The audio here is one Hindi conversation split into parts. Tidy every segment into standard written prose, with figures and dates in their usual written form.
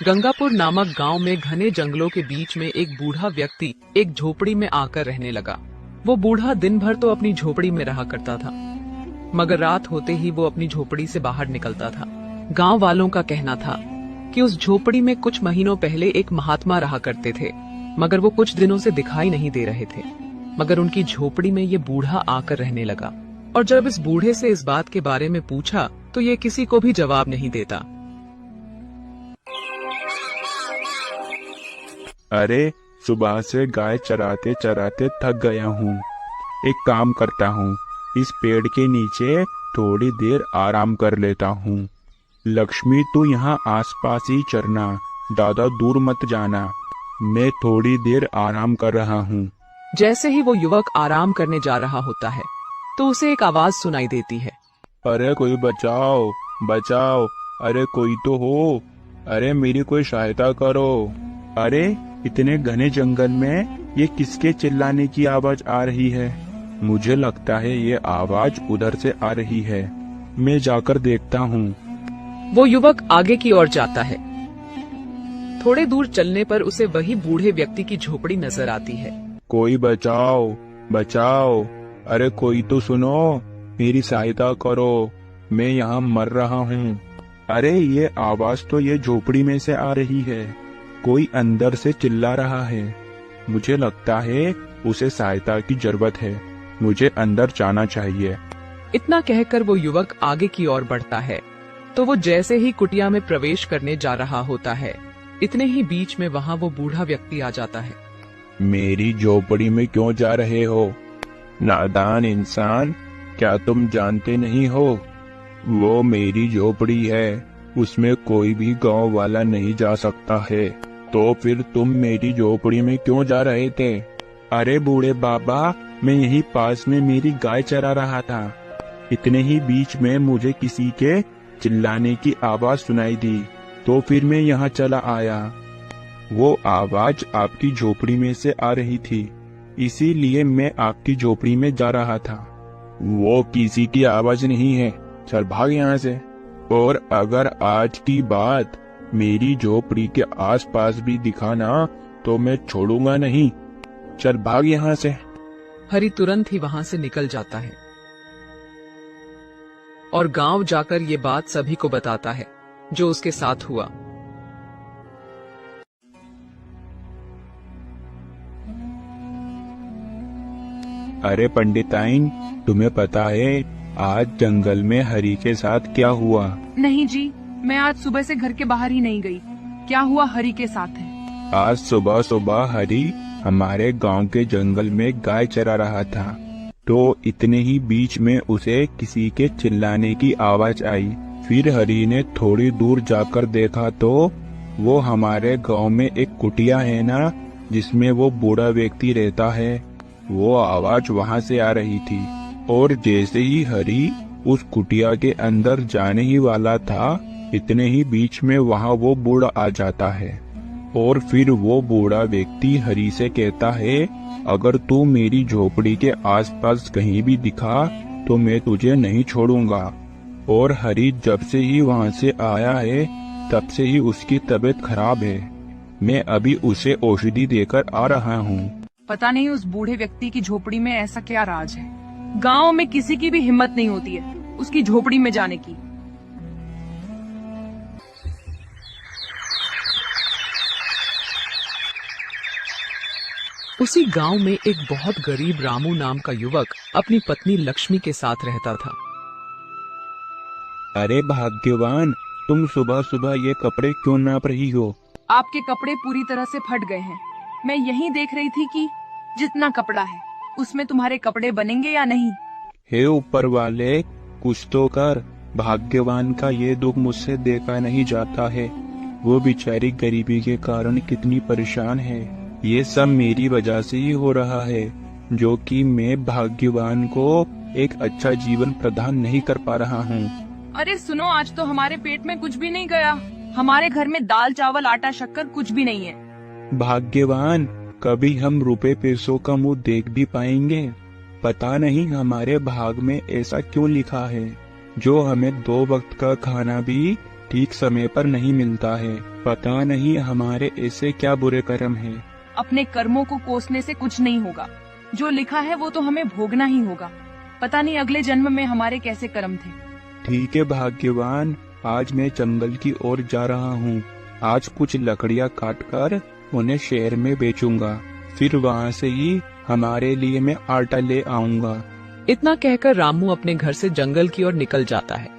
गंगापुर नामक गांव में घने जंगलों के बीच में एक बूढ़ा व्यक्ति एक झोपड़ी में आकर रहने लगा। वो बूढ़ा दिन भर तो अपनी झोपड़ी में रहा करता था, मगर रात होते ही वो अपनी झोपड़ी से बाहर निकलता था। गांव वालों का कहना था कि उस झोपड़ी में कुछ महीनों पहले एक महात्मा रहा करते थे, मगर वो कुछ दिनों से दिखाई नहीं दे रहे थे। मगर उनकी झोपड़ी में ये बूढ़ा आकर रहने लगा, और जब इस बूढ़े से इस बात के बारे में पूछा तो ये किसी को भी जवाब नहीं देता। अरे, सुबह से गाय चराते चराते थक गया हूँ। एक काम करता हूँ, इस पेड़ के नीचे थोड़ी देर आराम कर लेता हूँ। लक्ष्मी, तू यहाँ आसपास ही चरना, ज्यादा दूर मत जाना। मैं थोड़ी देर आराम कर रहा हूँ। जैसे ही वो युवक आराम करने जा रहा होता है तो उसे एक आवाज सुनाई देती है। अरे कोई बचाओ, बचाओ, अरे कोई तो हो, अरे मेरी कोई सहायता करो। अरे इतने घने जंगल में ये किसके चिल्लाने की आवाज आ रही है? मुझे लगता है ये आवाज उधर से आ रही है। मैं जाकर देखता हूँ। वो युवक आगे की ओर जाता है। थोड़े दूर चलने पर उसे वही बूढ़े व्यक्ति की झोपड़ी नजर आती है। कोई बचाओ, बचाओ, अरे कोई तो सुनो, मेरी सहायता करो, मैं यहाँ मर रहा हूँ। अरे ये आवाज तो ये झोपड़ी में से आ रही है। कोई अंदर से चिल्ला रहा है। मुझे लगता है उसे सहायता की जरूरत है। मुझे अंदर जाना चाहिए। इतना कहकर वो युवक आगे की ओर बढ़ता है। तो वो जैसे ही कुटिया में प्रवेश करने जा रहा होता है, इतने ही बीच में वहाँ वो बूढ़ा व्यक्ति आ जाता है। मेरी झोपड़ी में क्यों जा रहे हो? नादान इंसान, क्या तुम जानते नहीं हो? वो मेरी झोपड़ी है, उसमें कोई भी गांव वाला नहीं जा सकता है। तो फिर तुम मेरी झोपड़ी में क्यों जा रहे थे? अरे बूढ़े बाबा, मैं यहीं पास में मेरी गाय चरा रहा था। इतने ही बीच में मुझे किसी के चिल्लाने की आवाज सुनाई दी, तो फिर मैं यहाँ चला आया। वो आवाज आपकी झोपड़ी में से आ रही थी, इसीलिए मैं आपकी झोपड़ी में जा रहा था। वो किसी की आवाज नहीं है, चल भाग यहाँ से। और अगर आज की बात मेरी झोपड़ी के आसपास भी दिखाना तो मैं छोड़ूंगा नहीं। चल भाग यहाँ से। हरि तुरंत ही वहाँ से निकल जाता है और गांव जाकर ये बात सभी को बताता है जो उसके साथ हुआ। अरे पंडिताइन, तुम्हें पता है आज जंगल में हरि के साथ क्या हुआ? नहीं जी, मैं आज सुबह से घर के बाहर ही नहीं गई। क्या हुआ हरि के साथ है? आज सुबह सुबह हरि हमारे गांव के जंगल में गाय चरा रहा था, तो इतने ही बीच में उसे किसी के चिल्लाने की आवाज आई। फिर हरि ने थोड़ी दूर जाकर देखा तो वो हमारे गांव में एक कुटिया है ना, जिसमें वो बूढ़ा व्यक्ति रहता है, वो आवाज वहां से आ रही थी। और जैसे ही हरि उस कुटिया के अंदर जाने ही वाला था, इतने ही बीच में वहाँ वो बूढ़ा आ जाता है। और फिर वो बूढ़ा व्यक्ति हरि से कहता है, अगर तू मेरी झोपड़ी के आसपास कहीं भी दिखा तो मैं तुझे नहीं छोड़ूंगा। और हरि जब से ही वहाँ से आया है, तब से ही उसकी तबीयत खराब है। मैं अभी उसे औषधि देकर आ रहा हूँ। पता नहीं उस बूढ़े व्यक्ति की झोपड़ी में ऐसा क्या राज है। गांव में किसी की भी हिम्मत नहीं होती है उसकी झोपड़ी में जाने की। उसी गांव में एक बहुत गरीब रामू नाम का युवक अपनी पत्नी लक्ष्मी के साथ रहता था। अरे भाग्यवान, तुम सुबह सुबह ये कपड़े क्यों नाप रही हो? आपके कपड़े पूरी तरह से फट गए हैं। मैं यही देख रही थी कि जितना कपड़ा है उसमें तुम्हारे कपड़े बनेंगे या नहीं। हे ऊपर वाले, कुछ तो कर। भाग्यवान का ये दुख मुझसे देखा नहीं जाता है। वो बेचारी गरीबी के कारण कितनी परेशान है। ये सब मेरी वजह से ही हो रहा है, जो कि मैं भाग्यवान को एक अच्छा जीवन प्रदान नहीं कर पा रहा हूँ। अरे सुनो, आज तो हमारे पेट में कुछ भी नहीं गया। हमारे घर में दाल चावल आटा शक्कर कुछ भी नहीं है। भाग्यवान, कभी हम रुपए पैसों का मुंह देख भी पाएंगे? पता नहीं हमारे भाग में ऐसा क्यों लिखा है, जो हमें 2 वक्त का खाना भी ठीक समय पर नहीं मिलता है। पता नहीं हमारे ऐसे क्या बुरे कर्म हैं। अपने कर्मों को कोसने से कुछ नहीं होगा। जो लिखा है वो तो हमें भोगना ही होगा। पता नहीं अगले जन्म में हमारे कैसे कर्म थे। ठीक है भाग्यवान, आज मैं जंगल की ओर जा रहा हूँ। आज कुछ लकड़ियाँ काटकर उन्हें शहर में बेचूंगा, फिर वहाँ से ही हमारे लिए मैं आटा ले आऊंगा। इतना कहकर रामू अपने घर से जंगल की ओर निकल जाता है।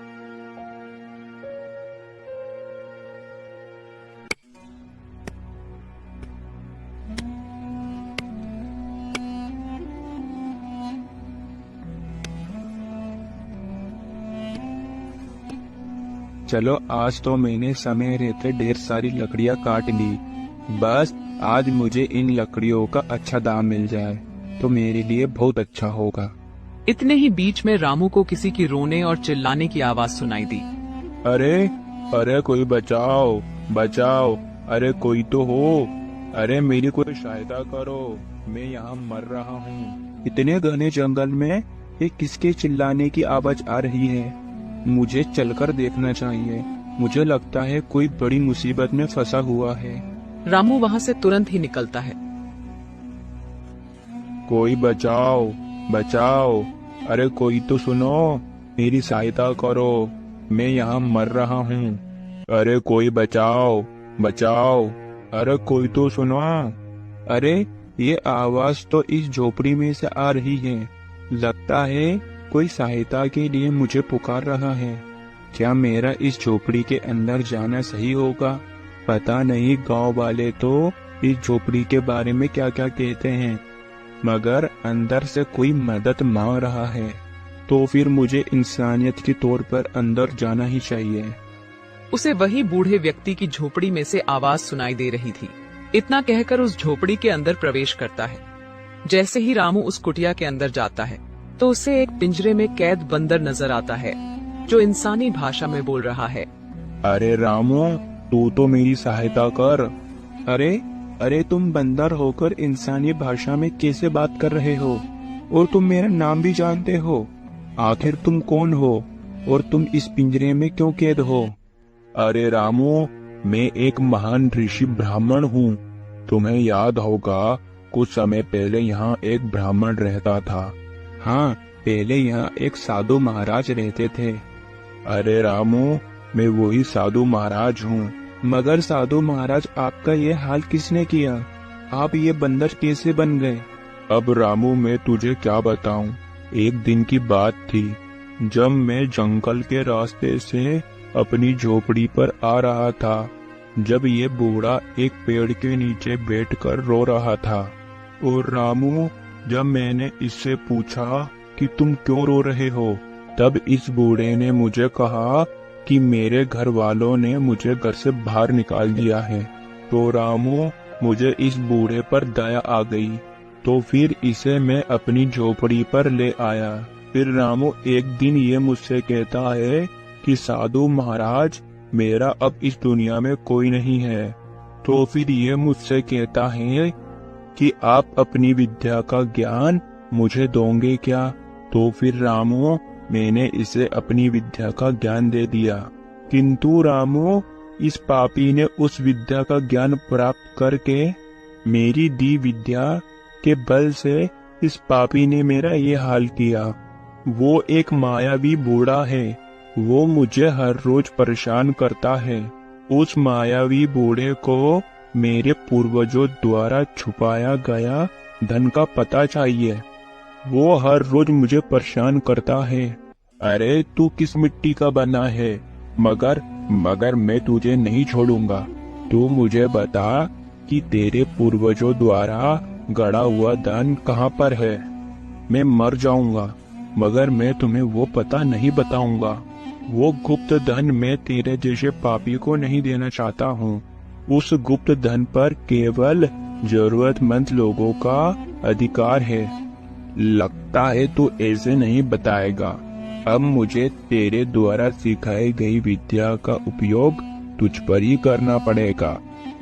चलो आज तो मैंने समय रहते ढेर सारी लकड़ियाँ काट ली। बस आज मुझे इन लकड़ियों का अच्छा दाम मिल जाए तो मेरे लिए बहुत अच्छा होगा। इतने ही बीच में रामू को किसी की रोने और चिल्लाने की आवाज सुनाई दी। अरे अरे कोई बचाओ बचाओ, अरे कोई तो हो, अरे मेरी कोई सहायता करो, मैं यहाँ मर रहा हूँ। इतने घने जंगल में ये किसके चिल्लाने की आवाज आ रही है? मुझे चलकर देखना चाहिए। मुझे लगता है कोई बड़ी मुसीबत में फंसा हुआ है। रामू वहाँ से तुरंत ही निकलता है। कोई बचाओ बचाओ, अरे कोई तो सुनो, मेरी सहायता करो, मैं यहाँ मर रहा हूँ। अरे कोई बचाओ बचाओ, अरे कोई तो सुनो। अरे ये आवाज तो इस झोपड़ी में से आ रही है। लगता है कोई सहायता के लिए मुझे पुकार रहा है। क्या मेरा इस झोपड़ी के अंदर जाना सही होगा? पता नहीं गांव वाले तो इस झोपड़ी के बारे में क्या क्या कहते हैं, मगर अंदर से कोई मदद मांग रहा है, तो फिर मुझे इंसानियत के तौर पर अंदर जाना ही चाहिए। उसे वही बूढ़े व्यक्ति की झोपड़ी में से आवाज सुनाई दे रही थी। इतना कहकर उस झोपड़ी के अंदर प्रवेश करता है। जैसे ही रामू उस कुटिया के अंदर जाता है तो उसे एक पिंजरे में कैद बंदर नजर आता है जो इंसानी भाषा में बोल रहा है। अरे रामू, तू तो मेरी सहायता कर। अरे अरे तुम बंदर होकर इंसानी भाषा में कैसे बात कर रहे हो? और तुम मेरा नाम भी जानते हो। आखिर तुम कौन हो और तुम इस पिंजरे में क्यों कैद हो? अरे रामू, मैं एक महान ऋषि ब्राह्मण हूँ। तुम्हें याद होगा कुछ समय पहले यहाँ एक ब्राह्मण रहता था। हाँ, पहले यहाँ एक साधु महाराज रहते थे। अरे रामू, मैं वही साधु महाराज हूँ। मगर साधु महाराज, आपका ये हाल किसने किया? आप ये बंदर कैसे बन गए? अब रामू, मैं तुझे क्या बताऊं। एक दिन की बात थी जब मैं जंगल के रास्ते से अपनी झोपड़ी पर आ रहा था, जब ये बूढ़ा एक पेड़ के नीचे बैठकर रो रहा था। और रामू, जब मैंने इससे पूछा कि तुम क्यों रो रहे हो, तब इस बूढ़े ने मुझे कहा कि मेरे घर वालों ने मुझे घर से बाहर निकाल दिया है। तो रामू, मुझे इस बूढ़े पर दया आ गई, तो फिर इसे मैं अपनी झोपड़ी पर ले आया। फिर रामू एक दिन ये मुझसे कहता है कि साधु महाराज, मेरा अब इस दुनिया में कोई नहीं है। तो फिर ये मुझसे कहता है कि आप अपनी विद्या का ज्ञान मुझे दोगे क्या? तो फिर रामू, मैंने इसे अपनी विद्या का ज्ञान दे दिया। किंतु रामू, इस पापी ने उस विद्या का ज्ञान प्राप्त करके मेरी दी विद्या के बल से इस पापी ने मेरा ये हाल किया। वो एक मायावी बूढ़ा है। वो मुझे हर रोज परेशान करता है। उस मायावी बूढ़े को मेरे पूर्वजों द्वारा छुपाया गया धन का पता चाहिए। वो हर रोज मुझे परेशान करता है। अरे तू किस मिट्टी का बना है? मगर मैं तुझे नहीं छोड़ूंगा। तू मुझे बता कि तेरे पूर्वजों द्वारा गड़ा हुआ धन कहाँ पर है। मैं मर जाऊंगा, मगर मैं तुम्हें वो पता नहीं बताऊंगा। वो गुप्त धन मैं तेरे जैसे पापी को नहीं देना चाहता हूँ। उस गुप्त धन पर केवल जरूरतमंद लोगों का अधिकार है। लगता है तू ऐसे नहीं बताएगा। अब मुझे तेरे द्वारा सिखाई गई विद्या का उपयोग तुझ पर ही करना पड़ेगा।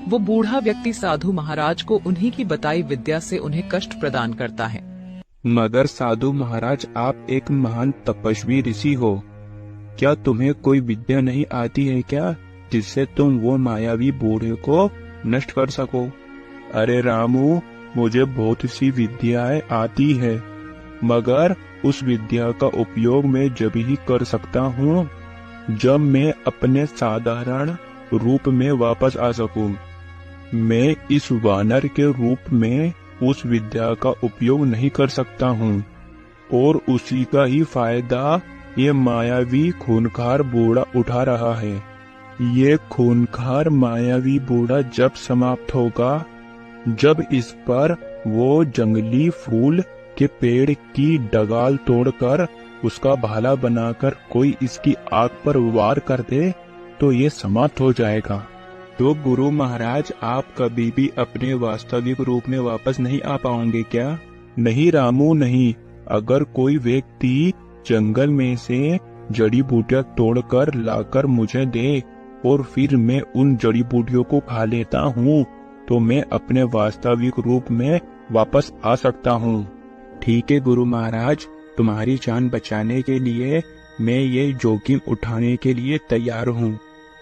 वो बूढ़ा व्यक्ति साधु महाराज को उन्हीं की बताई विद्या से उन्हें कष्ट प्रदान करता है। मगर साधु महाराज, आप एक महान तपस्वी ऋषि हो। क्या तुम्हें कोई विद्या नहीं आती है क्या? जिससे तुम वो मायावी बूढ़े को नष्ट कर सको। अरे रामू, मुझे बहुत सी विद्याएं आती है, मगर उस विद्या का उपयोग मैं जब ही कर सकता हूँ जब मैं अपने साधारण रूप में वापस आ सकूं। मैं इस वानर के रूप में उस विद्या का उपयोग नहीं कर सकता हूँ और उसी का ही फायदा ये मायावी खूंखार बूढ़ा उठा रहा है। ये खूंखार मायावी बूढ़ा जब समाप्त होगा, जब इस पर वो जंगली फूल के पेड़ की डगाल तोड़कर उसका भाला बनाकर कोई इसकी आग पर वार कर दे, तो ये समाप्त हो जाएगा। तो गुरु महाराज, आप कभी भी अपने वास्तविक रूप में वापस नहीं आ पाओगे क्या? नहीं रामू, नहीं। अगर कोई व्यक्ति जंगल में से जड़ी बूटियां तोड़कर लाकर मुझे दे और फिर मैं उन जड़ी बूटियों को खा लेता हूँ, तो मैं अपने वास्तविक रूप में वापस आ सकता हूँ। ठीक है गुरु महाराज, तुम्हारी जान बचाने के लिए मैं ये जोखिम उठाने के लिए तैयार हूँ।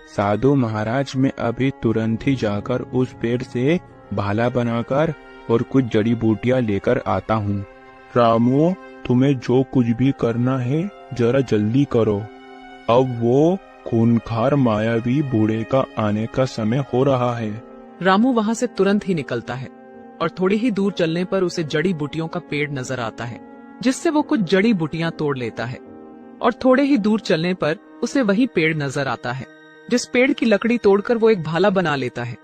साधु महाराज, मैं अभी तुरंत ही जाकर उस पेड़ से भाला बनाकर और कुछ जड़ी बूटियां लेकर आता हूँ। रामू, तुम्हें जो कुछ भी करना है जरा जल्दी करो। अब वो खूंखार मायावी बूढ़े का आने का समय हो रहा है। रामू वहाँ से तुरंत ही निकलता है और थोड़ी ही दूर चलने पर उसे जड़ी बूटियों का पेड़ नजर आता है, जिससे वो कुछ जड़ी बूटियां तोड़ लेता है। और थोड़े ही दूर चलने पर उसे वही पेड़ नजर आता है, जिस पेड़ की लकड़ी तोड़कर वो एक भाला बना लेता है।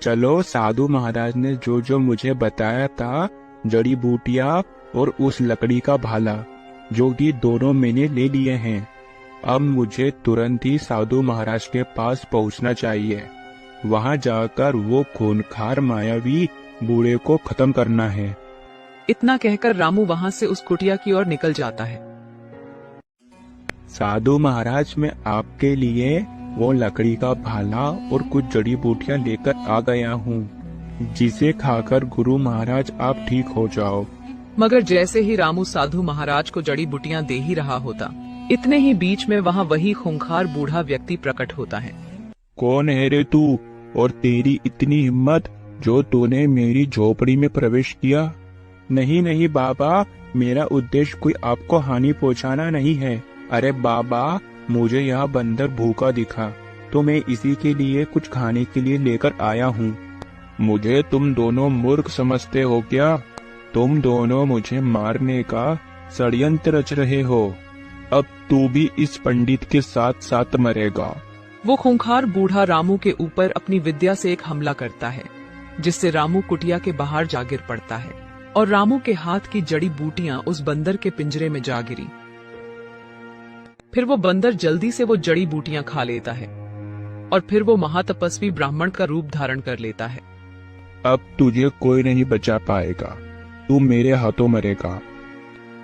चलो, साधु महाराज ने जो जो मुझे बताया था, जड़ी बूटियां और उस लकड़ी का भाला, जो कि दोनों मैंने ले लिए हैं। अब मुझे तुरंत ही साधु महाराज के पास पहुंचना चाहिए। वहां जाकर वो खूंखार मायावी बूढ़े को खत्म करना है। इतना कहकर रामू वहाँ से उस कुटिया की ओर निकल जाता है। साधु महाराज, मैं आपके लिए वो लकड़ी का भाला और कुछ जड़ी बूटियां लेकर आ गया हूँ, जिसे खाकर गुरु महाराज आप ठीक हो जाओ। मगर जैसे ही रामू साधु महाराज को जड़ी बूटियां दे ही रहा होता, इतने ही बीच में वहाँ वही खूंखार बूढ़ा व्यक्ति प्रकट होता है। कौन है रे तू, और तेरी इतनी हिम्मत जो तूने मेरी झोपड़ी में प्रवेश किया? नहीं नहीं बाबा, मेरा उद्देश्य कोई आपको हानि पहुंचाना नहीं है। अरे बाबा, मुझे यहाँ बंदर भूखा दिखा तो मैं इसी के लिए कुछ खाने के लिए लेकर आया हूँ। मुझे तुम दोनों मूर्ख समझते हो क्या? तुम दोनों मुझे मारने का षड्यंत्र रच रहे हो। अब तू भी इस पंडित के साथ साथ मरेगा। वो खूंखार बूढ़ा रामू के ऊपर अपनी विद्या से एक हमला करता है, जिससे रामू कुटिया के बाहर जा गिर पड़ता है और रामू के हाथ की जड़ी बूटियां उस बंदर के पिंजरे में जा गिरी। फिर वो बंदर जल्दी से वो जड़ी बूटियां खा लेता है और फिर वो महातपस्वी ब्राह्मण का रूप धारण कर लेता है। अब तुझे कोई नहीं बचा पाएगा, तू मेरे हाथों मरेगा।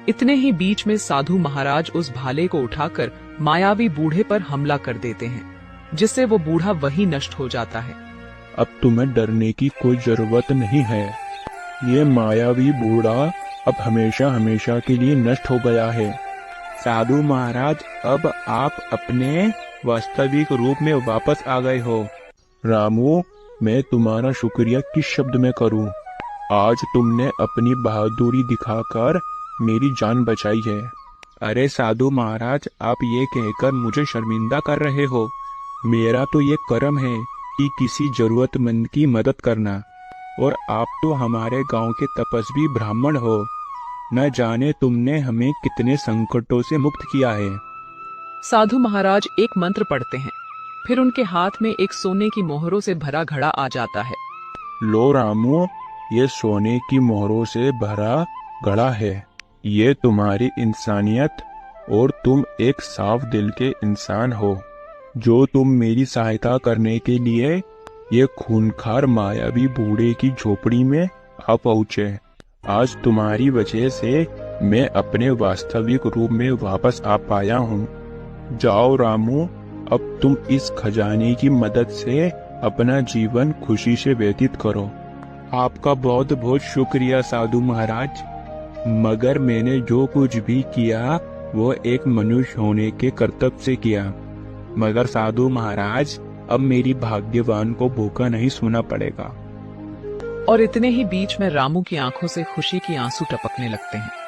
इतने ही बीच में साधु महाराज उस भाले को उठाकर मायावी बूढ़े पर हमला कर देते हैं, जिससे वो बूढ़ा वही नष्ट हो जाता है। अब तुम्हें डरने की कोई जरूरत नहीं है। ये मायावी बूढ़ा अब हमेशा हमेशा के लिए नष्ट हो गया है। साधु महाराज, अब आप अपने वास्तविक रूप में वापस आ गए हो। रामू, मैं तुम्हारा शुक्रिया किस शब्द में करूं? आज तुमने अपनी बहादुरी दिखाकर मेरी जान बचाई है। अरे साधु महाराज, आप ये कहकर मुझे शर्मिंदा कर रहे हो। मेरा तो ये कर्म है कि किसी जरूरतमंद की मदद करना, और आप तो हमारे गांव के तपस्वी ब्राह्मण हो। न जाने तुमने हमें कितने संकटों से मुक्त किया है। साधु महाराज एक मंत्र पढ़ते हैं, फिर उनके हाथ में एक सोने की मोहरों से भरा घड़ा आ जाता है। लो रामू, ये सोने की मोहरों से भरा घड़ा है। ये तुम्हारी इंसानियत, और तुम एक साफ दिल के इंसान हो, जो तुम मेरी सहायता करने के लिए ये खूंखार मायावी बूढ़े की झोपड़ी में आ पहुँचे। आज तुम्हारी वजह से मैं अपने वास्तविक रूप में वापस आ पाया हूँ। जाओ रामू, अब तुम इस खजाने की मदद से अपना जीवन खुशी से व्यतीत करो। आपका बहुत बहुत शुक्रिया साधु महाराज, मगर मैंने जो कुछ भी किया वो एक मनुष्य होने के कर्तव्य से किया। मगर साधु महाराज, अब मेरी भाग्यवान को भूखा नहीं सोना पड़ेगा। और इतने ही बीच में रामू की आंखों से खुशी की आंसू टपकने लगते हैं।